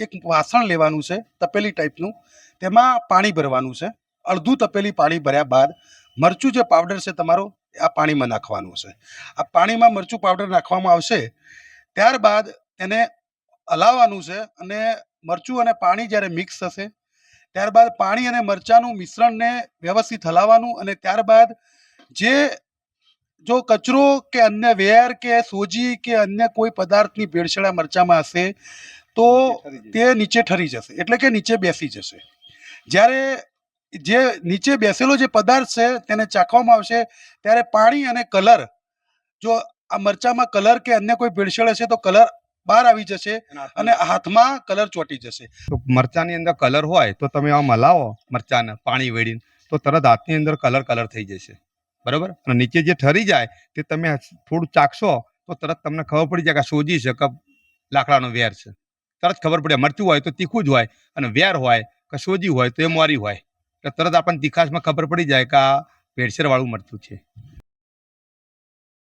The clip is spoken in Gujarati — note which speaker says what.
Speaker 1: એક વાસણ લેવાનું છે તપેલી ટાઈપનું, તેમાં પાણી ભરવાનું છે. અડધું તપેલી પાણી ભર્યા બાદ મરચું જે પાવડર છે તમારો આ પાણીમાં નાખવાનું છે. આ પાણીમાં મરચું પાવડર નાખવામાં આવશે. ત્યારબાદ તેને હલાવવાનું છે અને મરચું અને પાણી જ્યારે મિક્સ થશે ત્યારબાદ પાણી અને મરચાંનું મિશ્રણને વ્યવસ્થિત હલાવવાનું અને ત્યારબાદ જે જો કચરો કે અન્ય વેર કે સોજી કે અન્ય કોઈ પદાર્થની ભેળસેળ આ મરચામાં હશે તો તે નીચે ઠરી જશે, એટલે કે નીચે બેસી જશે. જ્યારે જે નીચે બેસેલો જે પદાર્થ છે તેને ચાખવામાં આવશે ત્યારે પાણી અને કલર, જો આ મરચામાં કલર કે અન્ય કોઈ ભેળસેળ હશે તો કલર બહાર આવી જશે અને હાથમાં કલર ચોંટી જશે.
Speaker 2: તો મરચાની અંદર કલર હોય તો તમે આમ હલાવો મરચાને પાણી વેડીને તો તરત હાથની અંદર કલર થઈ જશે, બરાબર. અને નીચે જે ઠરી જાય તે તમે થોડું ચાખશો તો તરત તમને ખબર પડી જાય કે સોજી છે કે લાકડાનો વેર છે. તરત ખબર પડે. મરચું હોય તો તીખું જ હોય અને વેર હોય કે સોજી હોય તો એ મોરી હોય, એટલે તરત આપણને તીખાશમાં ખબર પડી જાય કે આ ભેળસેળ વાળું મરચું છે.